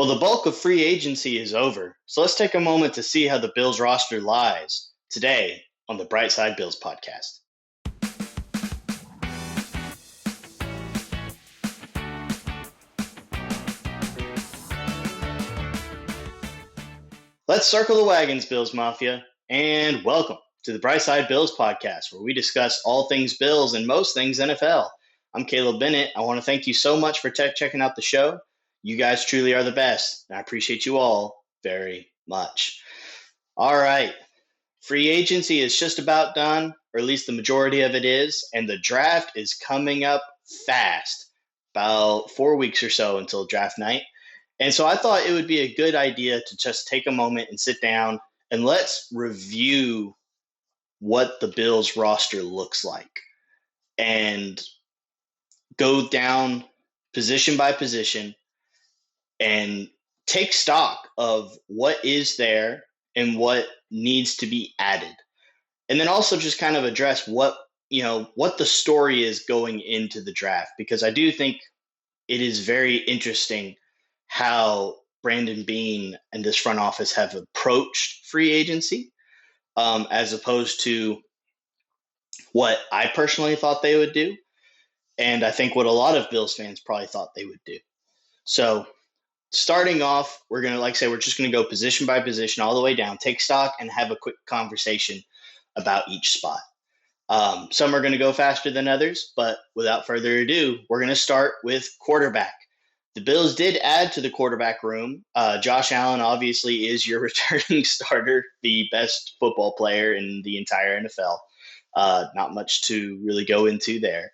Well, the bulk of free agency is over, so let's take a moment to see how the Bills roster lies today on the Brightside Bills podcast. Let's circle the wagons, Bills Mafia, and welcome to the Brightside Bills podcast, where we discuss all things Bills and most things NFL. I'm Caleb Bennett. I want to thank you so much for checking out the show. You guys truly are the best, and I appreciate you all very much. All right. Free agency is just about done, or at least the majority of it is, and the draft is coming up fast, about 4 weeks or so until draft night. And so I thought it would be a good idea to just take a moment and sit down and let's review what the Bills roster looks like and go down position by position and take stock of what is there and what needs to be added. And then also just kind of address what the story is going into the draft, because I do think it is very interesting how Brandon Beane and this front office have approached free agency, as opposed to what I personally thought they would do. And I think what a lot of Bills fans probably thought they would do. So starting off, we're just going to go position by position all the way down, take stock, and have a quick conversation about each spot. Some are going to go faster than others, but without further ado, we're going to start with quarterback. The Bills did add to the quarterback room. Josh Allen obviously is your returning starter, the best football player in the entire NFL. Not much to really go into there.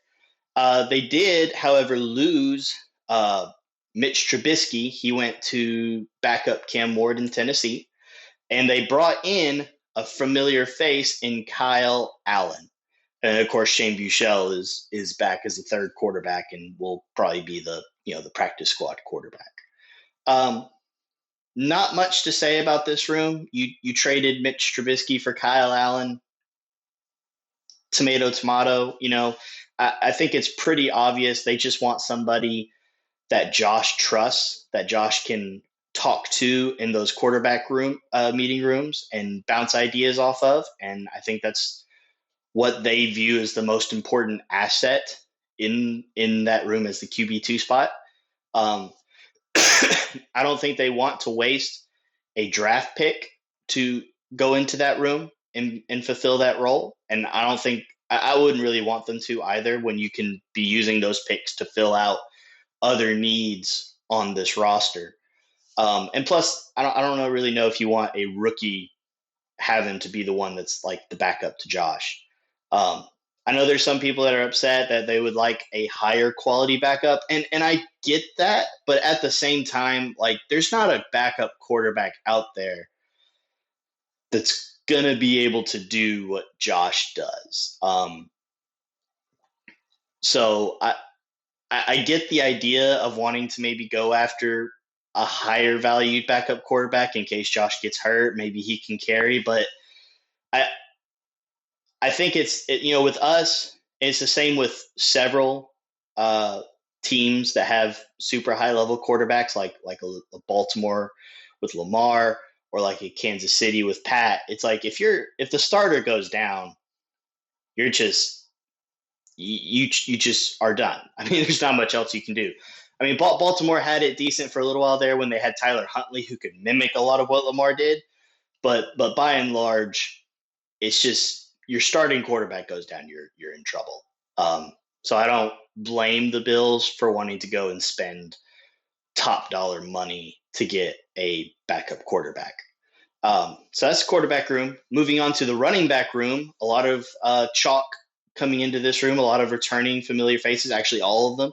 They did, however, lose Mitch Trubisky. He went to backup Cam Ward in Tennessee. And they brought in a familiar face in Kyle Allen. And of course, Shane Buechele is back as a third quarterback and will probably be the practice squad quarterback. Not much to say about this room. You traded Mitch Trubisky for Kyle Allen. Tomato. I think it's pretty obvious they just want somebody that Josh trusts, that Josh can talk to in those quarterback room meeting rooms and bounce ideas off of. And I think that's what they view as the most important asset in that room as the QB2 spot. I don't think they want to waste a draft pick to go into that room and fulfill that role. And I wouldn't really want them to either, when you can be using those picks to fill out other needs on this roster. And plus, I don't really know if you want a rookie having to be the one that's like the backup to Josh. I know there's some people that are upset that they would like a higher quality backup, and I get that, but at the same time, like, there's not a backup quarterback out there that's gonna be able to do what Josh does. So I get the idea of wanting to maybe go after a higher valued backup quarterback in case Josh gets hurt. Maybe he can carry, but I think with us, it's the same with several teams that have super high level quarterbacks, like a Baltimore with Lamar, or like a Kansas City with Pat. It's like if the starter goes down, you're just you just are done. I mean, there's not much else you can do. I mean, Baltimore had it decent for a little while there when they had Tyler Huntley, who could mimic a lot of what Lamar did, but by and large, it's just your starting quarterback goes down, you're in trouble. So I don't blame the Bills for wanting to go and spend top dollar money to get a backup quarterback. So that's the quarterback room. Moving on to the running back room, a lot of chalk coming into this room, a lot of returning familiar faces, actually all of them.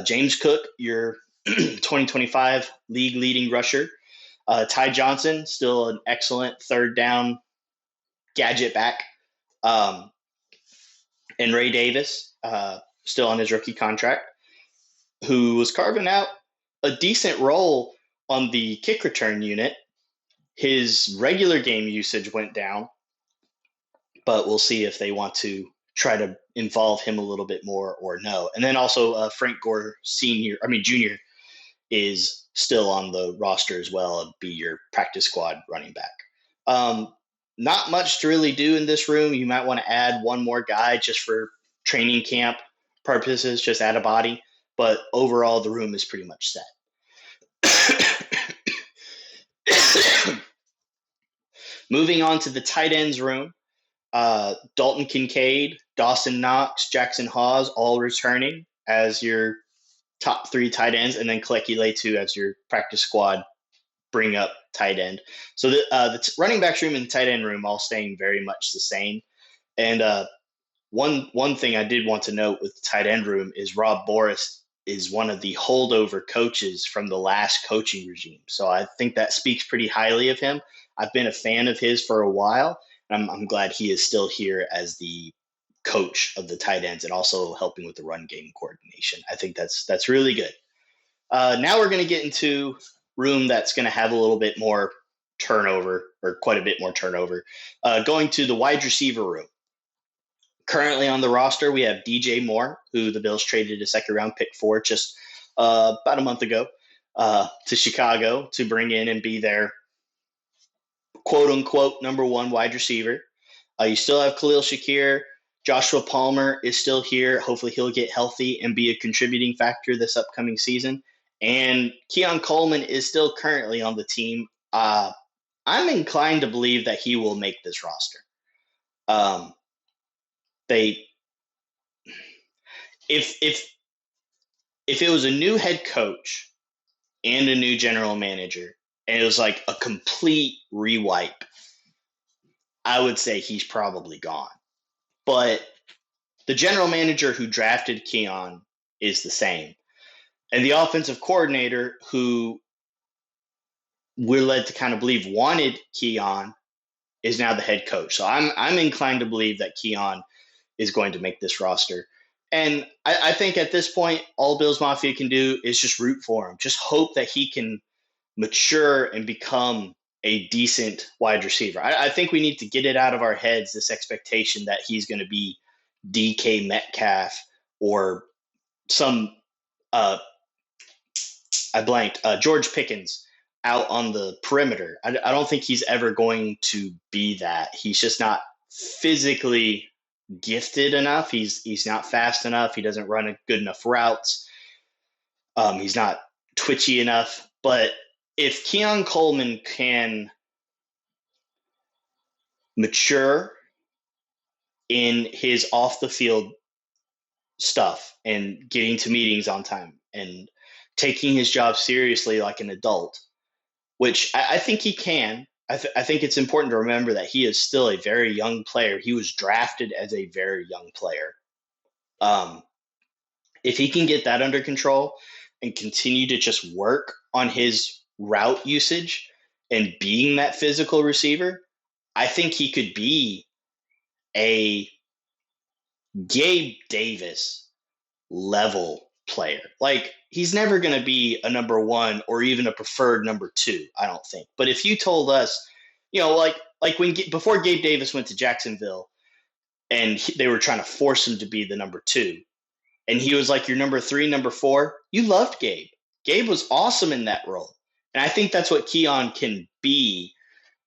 James Cook, your 2025 league leading rusher. Ty Johnson, still an excellent third down gadget back. And Ray Davis, still on his rookie contract, who was carving out a decent role on the kick return unit. His regular game usage went down, but we'll see if they want to try to involve him a little bit more or no. And then also Frank Gore Jr. is still on the roster as well and be your practice squad running back. Not much to really do in this room. You might want to add one more guy just for training camp purposes, just add a body. But overall, the room is pretty much set. Moving on to the tight ends room, Dalton Kincaid, Dawson Knox, Jackson Hawes, all returning as your top 3 tight ends, and then Kaleki Letu as your practice squad bring up tight end. So the running backs room and the tight end room all staying very much the same. And one thing I did want to note with the tight end room is Rob Boras is one of the holdover coaches from the last coaching regime. So I think that speaks pretty highly of him. I've been a fan of his for a while. And I'm glad he is still here as the coach of the tight ends and also helping with the run game coordination. I think that's really good. Now we're going to get into room that's going to have a little bit more turnover, or quite a bit more turnover. Going to the wide receiver room. Currently on the roster, we have DJ Moore, who the Bills traded a second-round pick for just about a month ago to Chicago to bring in and be their quote-unquote number 1 wide receiver. You still have Khalil Shakir. Joshua Palmer is still here. Hopefully he'll get healthy and be a contributing factor this upcoming season. And Keon Coleman is still currently on the team. I'm inclined to believe that he will make this roster. If it was a new head coach and a new general manager, and it was like a complete rewipe, I would say he's probably gone. But the general manager who drafted Keon is the same. And the offensive coordinator who we're led to kind of believe wanted Keon is now the head coach. So I'm inclined to believe that Keon is going to make this roster. And I think at this point, all Bills Mafia can do is just root for him. Just hope that he can mature and become a decent wide receiver. I think we need to get it out of our heads, this expectation that he's going to be DK Metcalf or some, I blanked, George Pickens out on the perimeter. I don't think he's ever going to be that. He's just not physically gifted enough. He's not fast enough. He doesn't run good enough routes. He's not twitchy enough. But if Keon Coleman can mature in his off the field stuff and getting to meetings on time and taking his job seriously like an adult, which I think he can. I think it's important to remember that he is still a very young player. He was drafted as a very young player. If he can get that under control and continue to just work on his route usage and being that physical receiver, I think he could be a Gabe Davis level player. Like, he's never going to be a number 1 or even a preferred number 2, I don't think. But if you told us, like when before Gabe Davis went to Jacksonville and they were trying to force him to be the number 2, and he was like your number 3, number 4, you loved Gabe. Gabe was awesome in that role. And I think that's what Keon can be,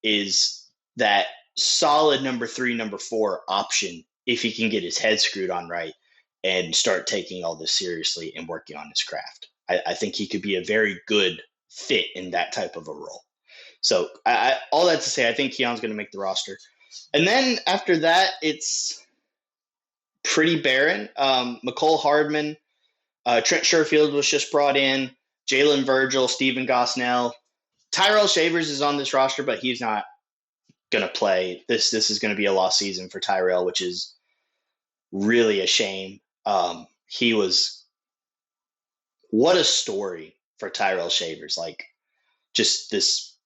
is that solid number 3, number 4 option if he can get his head screwed on right and start taking all this seriously and working on his craft. I think he could be a very good fit in that type of a role. So all that to say, I think Keon's going to make the roster. And then after that, it's pretty barren. McCole Hardman, Trent Sherfield was just brought in, Jalen Virgil, Stephen Gosnell. Tyrell Shavers is on this roster, but he's not going to play. This is going to be a lost season for Tyrell, which is really a shame. What a story for Tyrell Shavers. Like, just this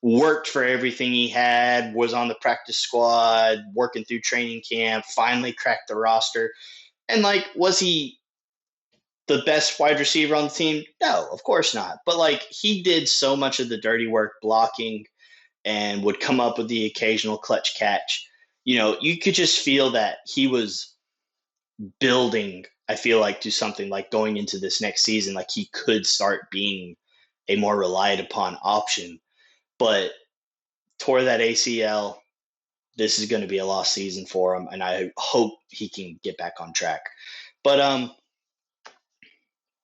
worked for everything he had, was on the practice squad, working through training camp, finally cracked the roster. And like, was he the best wide receiver on the team? No, of course not. But like, he did so much of the dirty work blocking and would come up with the occasional clutch catch. You could just feel that he was building I feel like do something like going into this next season, like he could start being a more relied upon option. But tore that ACL, this is going to be a lost season for him, and I hope he can get back on track. But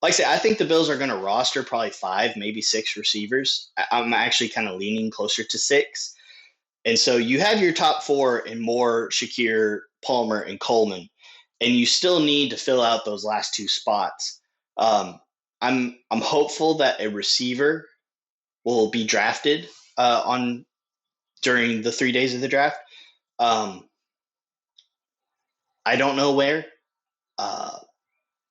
like I say, I think the Bills are going to roster probably 5, maybe 6 receivers. I'm actually kind of leaning closer to 6. And so you have your top 4 in Moore, Shakir, Palmer, and Coleman, and you still need to fill out those last 2 spots. I'm hopeful that a receiver will be drafted on during the 3 days of the draft. I don't know where. Uh,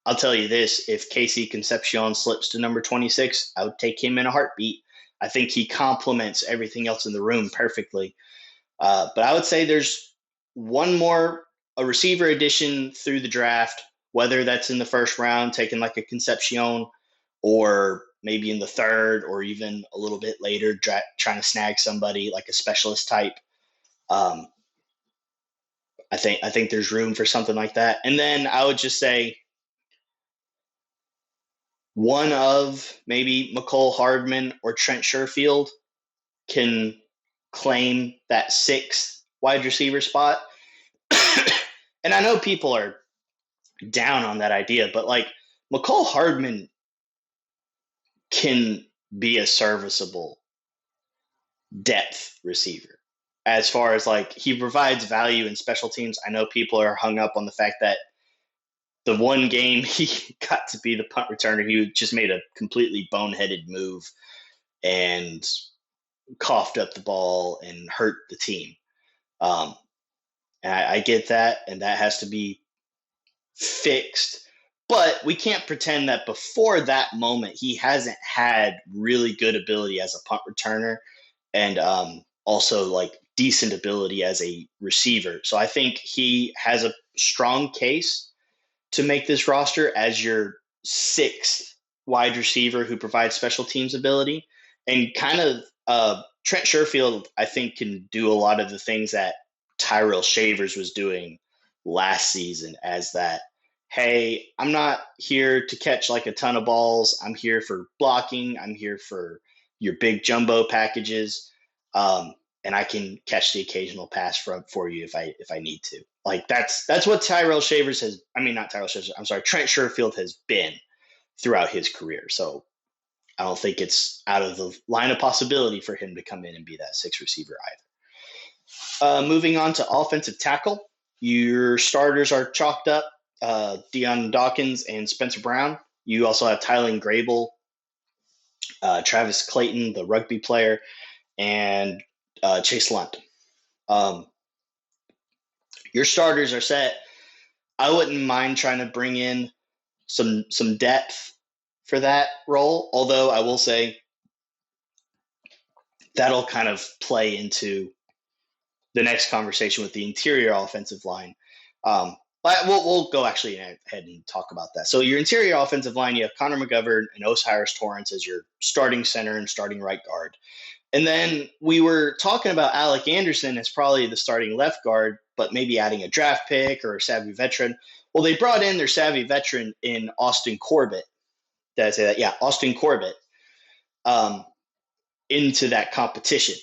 I'll tell you this: if Casey Concepcion slips to number 26, I would take him in a heartbeat. I think he complements everything else in the room perfectly. But I would say there's one more a receiver addition through the draft, whether that's in the first round, taking like a Concepcion, or maybe in the third, or even a little bit later, trying to snag somebody like a specialist type. Um, I think there's room for something like that. And then I would just say one of maybe Mecole Hardman or Trent Sherfield can claim that 6th wide receiver spot. And I know people are down on that idea, but like Mecole Hardman can be a serviceable depth receiver. As far as like he provides value in special teams, I know people are hung up on the fact that the one game he got to be the punt returner, he just made a completely boneheaded move and coughed up the ball and hurt the team. Um, and I get that, and that has to be fixed. But we can't pretend that before that moment he hasn't had really good ability as a punt returner, and also like decent ability as a receiver. So I think he has a strong case to make this roster as your 6th wide receiver who provides special teams ability. And kind of Trent Sherfield, I think, can do a lot of the things that Tyrell Shavers was doing last season, as that, hey, I'm not here to catch like a ton of balls. I'm here for blocking. I'm here for your big jumbo packages. And I can catch the occasional pass for you if I need to. Like that's what Tyrell Shavers has. I mean, not Tyrell Shavers. I'm sorry, Trent Sherfield has been throughout his career. So I don't think it's out of the line of possibility for him to come in and be that 6th receiver either. Moving on to offensive tackle, your starters are chalked up: Dion Dawkins and Spencer Brown. You also have Tylen Grable, Travis Clayton, the rugby player, and Chase Lunt. Your starters are set. I wouldn't mind trying to bring in some depth for that role, although I will say that'll kind of play into the next conversation with the interior offensive line. But we'll go actually ahead and talk about that. So your interior offensive line, you have Connor McGovern and Osiris Torrance as your starting center and starting right guard. And then we were talking about Alec Anderson as probably the starting left guard, but maybe adding a draft pick or a savvy veteran. Well, they brought in their savvy veteran in Austin Corbett. Did I say that? Yeah, Austin Corbett into that competition.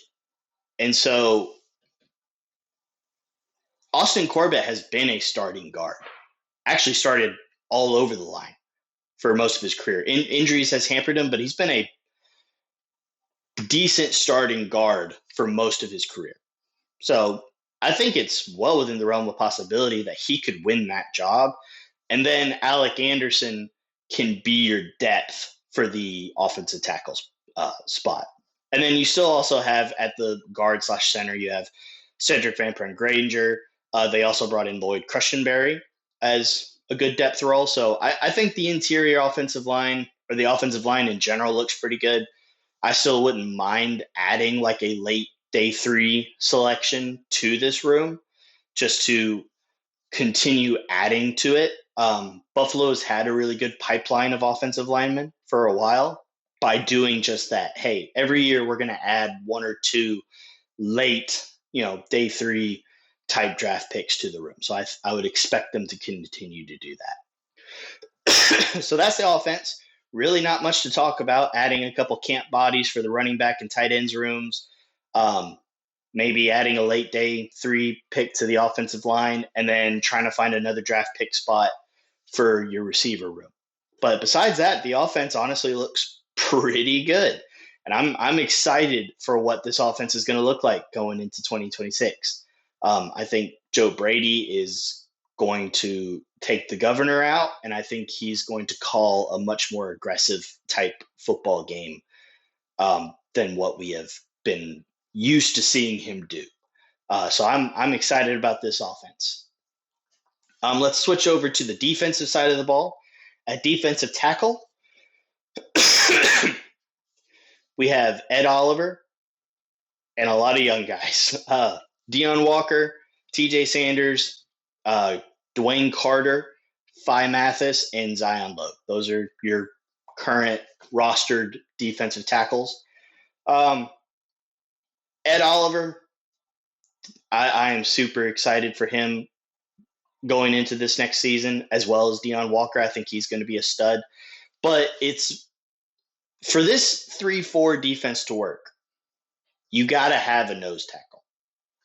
And so Austin Corbett has been a starting guard, actually started all over the line for most of his career. Injuries has hampered him, but he's been a decent starting guard for most of his career. So I think it's well within the realm of possibility that he could win that job. And then Alec Anderson can be your depth for the offensive tackle spot. And then you still also have at the guard / center, you have Cedric Van Pren-Granger. They also brought in Lloyd Cushenberry as a good depth role. So I think the interior offensive line, or the offensive line in general, looks pretty good. I still wouldn't mind adding like a late day 3 selection to this room just to continue adding to it. Buffalo's had a really good pipeline of offensive linemen for a while by doing just that. Hey, every year we're going to add 1 or 2 late, day 3 type draft picks to the room. So I would expect them to continue to do that. So that's the offense. Really not much to talk about. Adding a couple camp bodies for the running back and tight ends rooms. Um, maybe adding a late day 3 pick to the offensive line, and then trying to find another draft pick spot for your receiver room. But besides that, the offense honestly looks pretty good. And I'm excited for what this offense is going to look like going into 2026. I think Joe Brady is going to take the governor out, and I think he's going to call a much more aggressive type football game than what we have been used to seeing him do. So I'm excited about this offense. Let's switch over to the defensive side of the ball. At defensive tackle, we have Ed Oliver and a lot of young guys. Deon Walker, TJ Sanders, Dwayne Carter, Phi Mathis, and Zion Lowe. Those are your current rostered defensive tackles. Ed Oliver, I am super excited for him going into this next season, as well as Deon Walker. I think he's going to be a stud. But it's for this 3-4 defense to work, you got to have a nose tackle.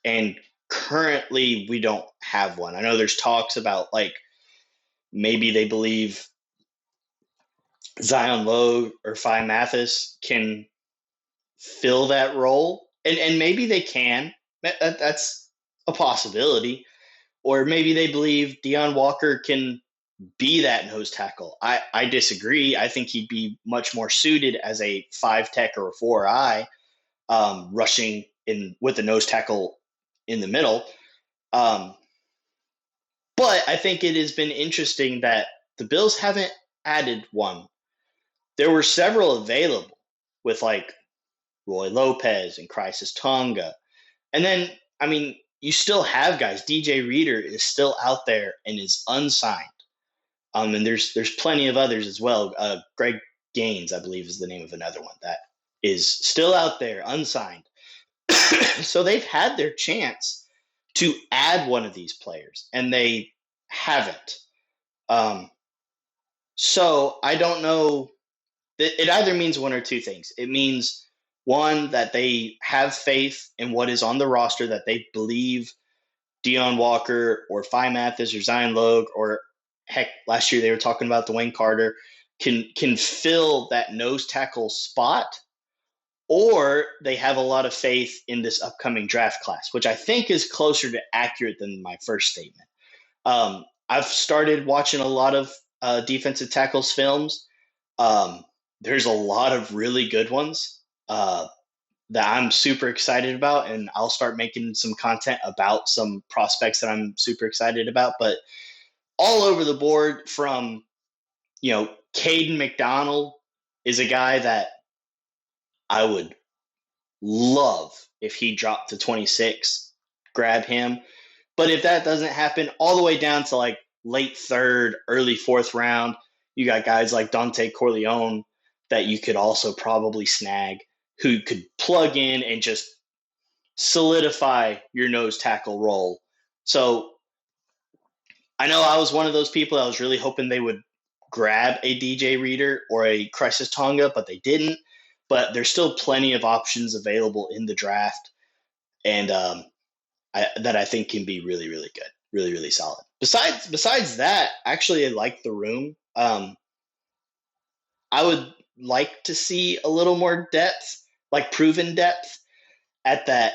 And currently, we don't have one. I know there's talks about like maybe they believe Zion Lowe or Phi Mathis can fill that role. And maybe they can. That's a possibility. Or maybe they believe Deon Walker can be that nose tackle. I disagree. I think he'd be much more suited as a 5 tech or a 4-eye, rushing in with the nose tackle in the middle. But I think it has been interesting that the Bills haven't added one. There were several available with like Roy Lopez and Crisis Tonga. And then, I mean, you still have guys. DJ Reader is still out there and is unsigned. And there's plenty of others as well. Greg Gaines, I believe, is the name of another one that is still out there, unsigned. So they've had their chance to add one of these players, and they haven't. So I don't know. It either means one or two things. It means, one, that they have faith in what is on the roster, that they believe Deon Walker or Phi Mathis or Zion Logue, or heck, last year they were talking about Dwayne Carter, can fill that nose tackle spot, or they have a lot of faith in this upcoming draft class, which I think is closer to accurate than my first statement. I've started watching a lot of defensive tackles films. There's a lot of really good ones that I'm super excited about, and I'll start making some content about some prospects that I'm super excited about. But all over the board, from Caden McDonald is a guy that I would love if he dropped to 26, grab him. But if that doesn't happen, all the way down to like late 3rd, early 4th round, you got guys like Dante Corleone that you could also probably snag, who could plug in and just solidify your nose tackle role. So I know I was one of those people that was really hoping they would grab a DJ Reader or a Crisis Tonga, but they didn't. But there's still plenty of options available in the draft, and that I think can be really, really good, really, really solid. Besides that, actually, I like the room. I would like to see a little more depth, like proven depth, at that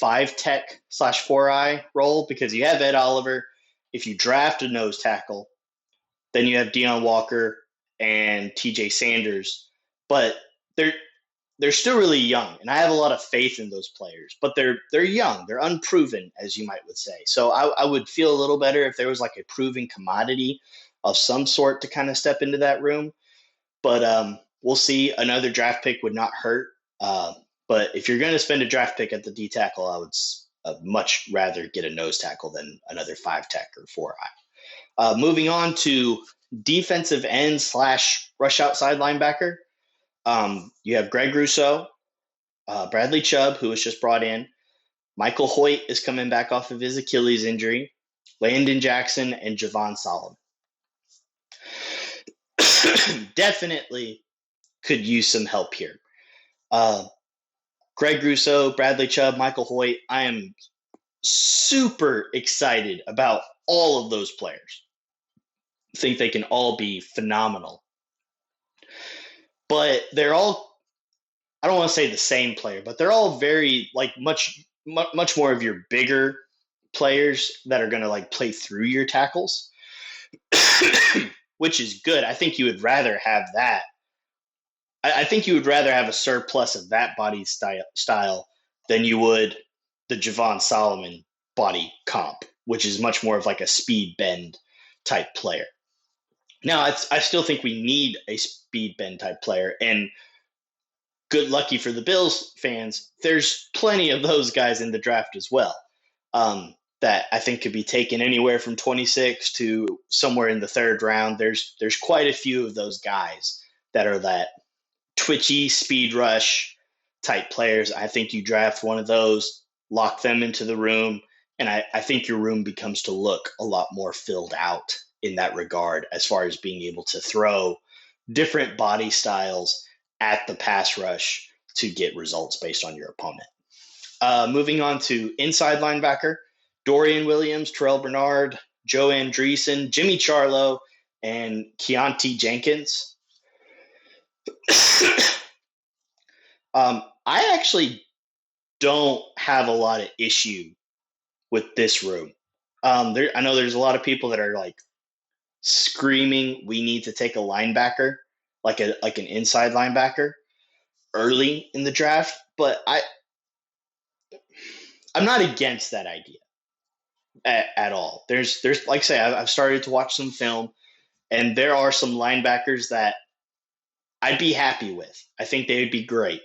5 tech / 4-eye role, because you have Ed Oliver. If you draft a nose tackle, then you have Deon Walker and TJ Sanders, but they're still really young, and I have a lot of faith in those players. But they're young, they're unproven, as you might would say. So I would feel a little better if there was like a proven commodity of some sort to kind of step into that room. But we'll see. Another draft pick would not hurt. But if you're going to spend a draft pick at the D tackle, I would much rather get a nose tackle than another 5 tech or 4-eye. Moving on to defensive end / rush outside linebacker. You have Greg Rousseau, Bradley Chubb, who was just brought in. Michael Hoyt is coming back off of his Achilles injury. Landon Jackson and Javon Solomon. definitely could use some help here. Greg Rousseau, Bradley Chubb, Michael Hoyt. I am super excited about all of those players. I think they can all be phenomenal. But they're all, I don't want to say the same player, but they're all very, like, much more of your bigger players that are going to, like, play through your tackles, which is good. I think you would rather have that. I think you would rather have a surplus of that body style than you would the Javon Solomon body comp, which is much more of like a speed bend type player. Now, I still think we need a speed bend type player, and good lucky for the Bills fans, there's plenty of those guys in the draft as well, that I think could be taken anywhere from 26 to somewhere in the third round. There's quite a few of those guys that are that twitchy speed rush type players. I think you draft one of those, lock them into the room, and I think your room becomes to look a lot more filled out in that regard, as far as being able to throw different body styles at the pass rush to get results based on your opponent. Moving on to inside linebacker, Dorian Williams, Terrell Bernard, Joe Andreessen, Jimmy Charlo, and Keontae Jenkins. I actually don't have a lot of issue with this room. I know there's a lot of people that are like screaming, we need to take a linebacker, like an inside linebacker early in the draft, but I'm not against that idea at all. There's like I say, I've started to watch some film, and there are some linebackers that I'd be happy with. I think they would be great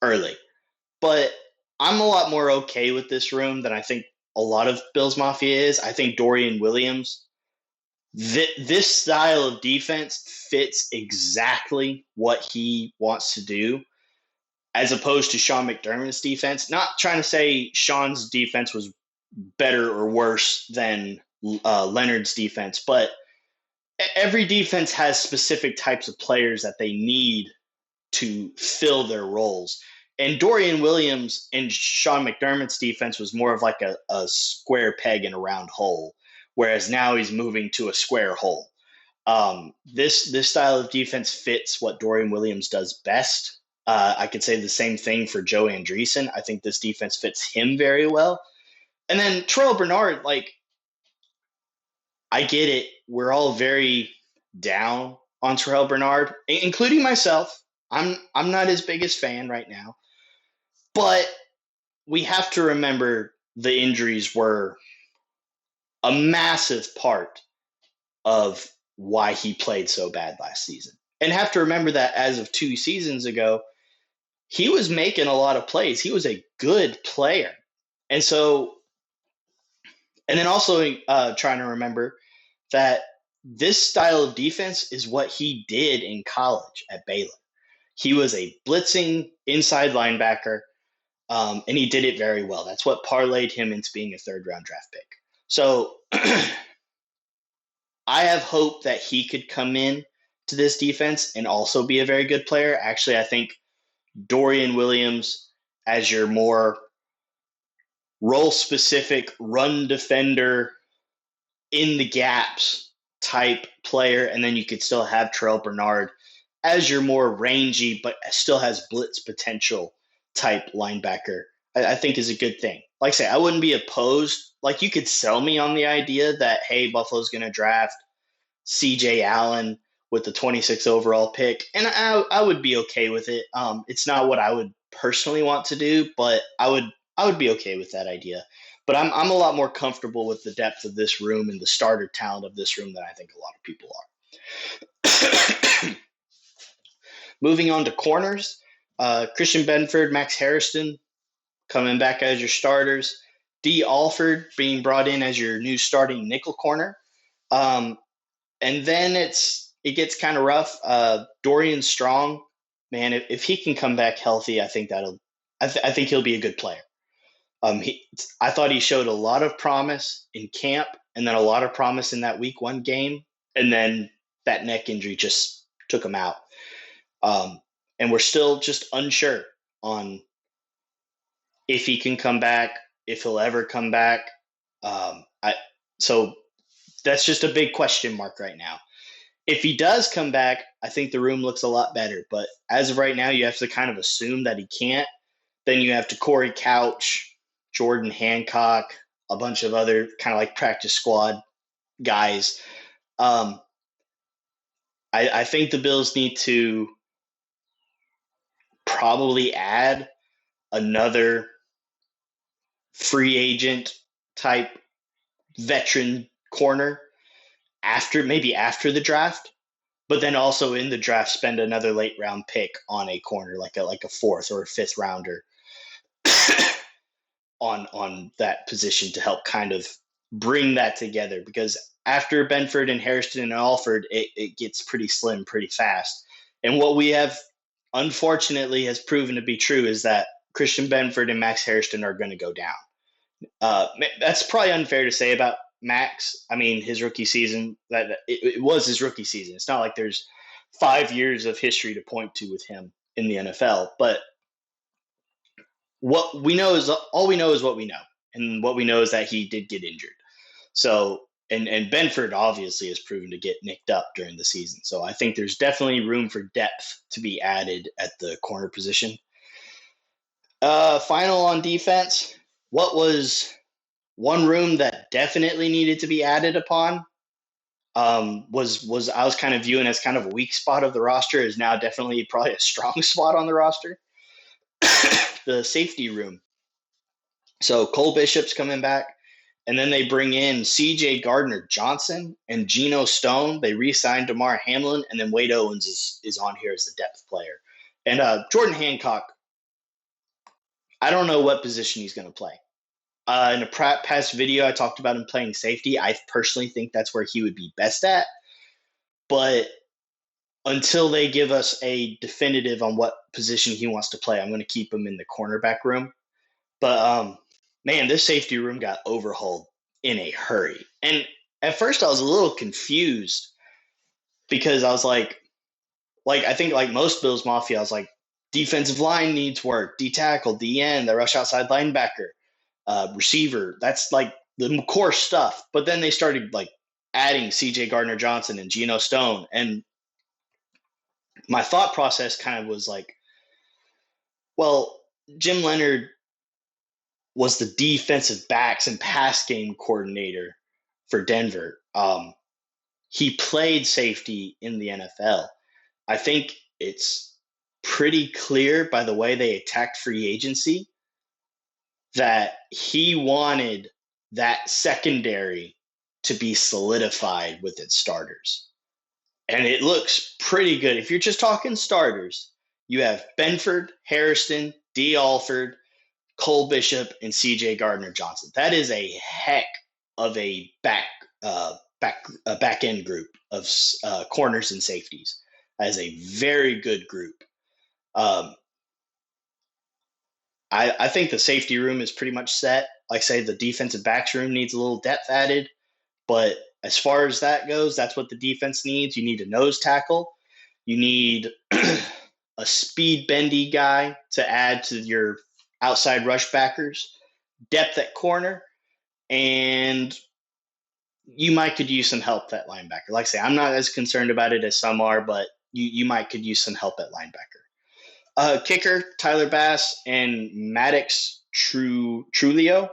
early, but I'm a lot more okay with this room than I think a lot of Bills Mafia is. I think Dorian Williams, this style of defense fits exactly what he wants to do, as opposed to Sean McDermott's defense. Not trying to say Sean's defense was better or worse than Leonard's defense, but every defense has specific types of players that they need to fill their roles. And Dorian Williams and Sean McDermott's defense was more of like a square peg in a round hole, whereas now he's moving to a square hole. This style of defense fits what Dorian Williams does best. I could say the same thing for Joe Andreessen. I think this defense fits him very well. And then Terrell Bernard, like, I get it. We're all very down on Terrell Bernard, including myself. I'm not his biggest fan right now. But we have to remember the injuries were a massive part of why he played so bad last season. And have to remember that as of 2 seasons ago, he was making a lot of plays. He was a good player. And so, and then also trying to remember that this style of defense is what he did in college at Baylor. He was a blitzing inside linebacker, and he did it very well. That's what parlayed him into being a third-round draft pick. So I have hope that he could come in to this defense and also be a very good player. Actually, I think Dorian Williams as your more role-specific run defender in the gaps type player, and then you could still have Terrell Bernard as your more rangy but still has blitz potential type linebacker, I think is a good thing. Like I say, I wouldn't be opposed. Like, you could sell me on the idea that, hey, Buffalo's going to draft CJ Allen with the 26th overall pick, and I would be okay with it. It's not what I would personally want to do, but I would be okay with that idea. But I'm a lot more comfortable with the depth of this room and the starter talent of this room than I think a lot of people are. Moving on to corners, Christian Benford, Max Harrison coming back as your starters. Dee Alford being brought in as your new starting nickel corner. And then it gets kind of rough. Dorian Strong, man, if he can come back healthy, I think I think he'll be a good player. I thought he showed a lot of promise in camp, and then a lot of promise in that week 1 game and then that neck injury just took him out. And we're still just unsure on if he can come back, if he'll ever come back. So that's just a big question mark right now. If he does come back, I think the room looks a lot better. But as of right now, you have to kind of assume that he can't. Then you have to Corey Couch, Jordan Hancock, a bunch of other kind of like practice squad guys. I think the Bills need to probably add another free agent type veteran corner maybe after the draft, but then also in the draft spend another late round pick on a corner like a fourth or a fifth rounder on that position to help kind of bring that together, because after Benford and Hairston and Alford, it gets pretty slim pretty fast. And what we have unfortunately has proven to be true is that Christian Benford and Max Hairston are going to go down. That's probably unfair to say about Max. I mean, his rookie season, it was his rookie season. It's not like there's 5 years of history to point to with him in the NFL. But what we know is all we know is what we know, and what we know is that he did get injured. So, and Benford obviously has proven to get nicked up during the season. So I think there's definitely room for depth to be added at the corner position. Final on defense, what was one room that definitely needed to be added upon was I was kind of viewing as kind of a weak spot of the roster is now definitely probably a strong spot on the roster. The safety room. So Cole Bishop's coming back, and then they bring in C.J. Gardner-Johnson and Geno Stone. They re-signed Damar Hamlin, and then Wade Owens is on here as the depth player. And Jordan Hancock, I don't know what position he's going to play. In a past video, I talked about him playing safety. I personally think that's where he would be best at. But until they give us a definitive on what position he wants to play, I'm going to keep him in the cornerback room. But, man, this safety room got overhauled in a hurry. And at first I was a little confused because I was like I think like most Bills Mafia, I was like, defensive line needs work, D tackle, D end, the rush outside linebacker, receiver. That's like the core stuff. But then they started like adding C.J. Gardner-Johnson and Geno Stone, and my thought process kind of was like, well, Jim Leonard was the defensive backs and pass game coordinator for Denver. He played safety in the NFL. I think it's pretty clear by the way they attacked free agency that he wanted that secondary to be solidified with its starters. And it looks pretty good. If you're just talking starters, you have Benford, Hairston, D. Alford, Cole Bishop, and C.J. Gardner-Johnson. That is a heck of a back end group of corners and safeties. That is a very good group. I think the safety room is pretty much set. Like I say, the defensive backs room needs a little depth added, but as far as that goes, that's what the defense needs. You need a nose tackle. You need a speed bendy guy to add to your outside rush backers, depth at corner, and you might could use some help at linebacker. Like I say, I'm not as concerned about it as some are, but you might could use some help at linebacker. Kicker, Tyler Bass and Maddox Trulio.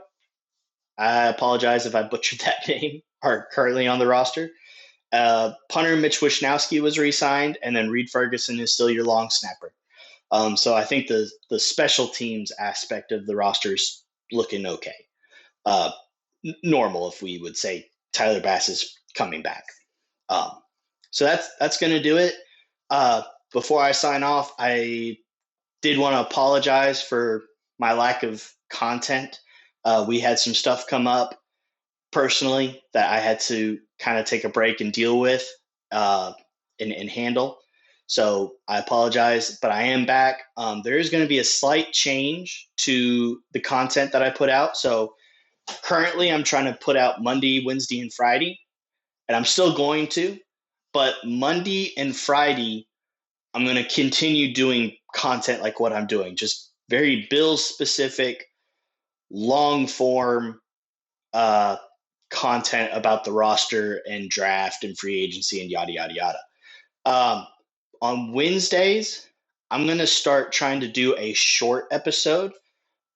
I apologize if I butchered that name, are currently on the roster. Punter Mitch Wishnowsky was re-signed, and then Reed Ferguson is still your long snapper. So I think the special teams aspect of the roster is looking okay. Normal, if we would say Tyler Bass is coming back. So that's going to do it. Before I sign off, I did want to apologize for my lack of content. We had some stuff come up personally that I had to kind of take a break and deal with and handle. So I apologize, but I am back. There is going to be a slight change to the content that I put out. So currently I'm trying to put out Monday, Wednesday, and Friday, and I'm still going to. But Monday and Friday, I'm going to continue doing content like what I'm doing, just very Bills specific, long form uh, content about the roster and draft and free agency and yada, yada, yada. On Wednesdays, I'm going to start trying to do a short episode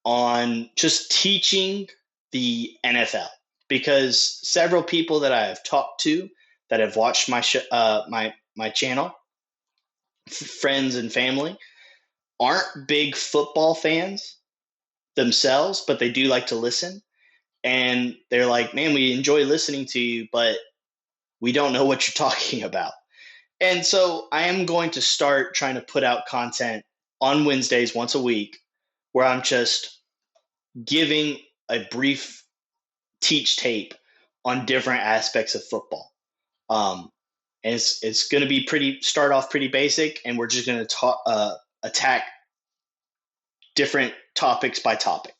on just teaching the NFL because several people that I have talked to that have watched my channel, friends and family, aren't big football fans themselves, but they do like to listen. And they're like, man, we enjoy listening to you, but we don't know what you're talking about. And so I am going to start trying to put out content on Wednesdays once a week where I'm just giving a brief teach tape on different aspects of football. And it's going to be start off pretty basic, and we're just going to attack different topics by topic.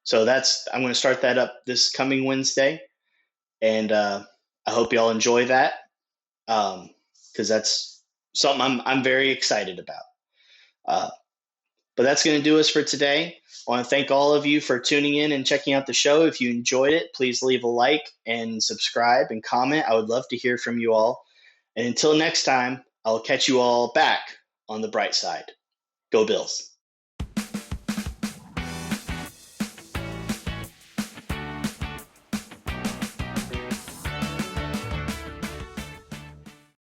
So I'm going to start that up this coming Wednesday, and I hope y'all enjoy that because that's something I'm very excited about. But that's going to do us for today. I want to thank all of you for tuning in and checking out the show. If you enjoyed it, please leave a like and subscribe and comment. I would love to hear from you all. And until next time, I'll catch you all back on the bright side. Go Bills.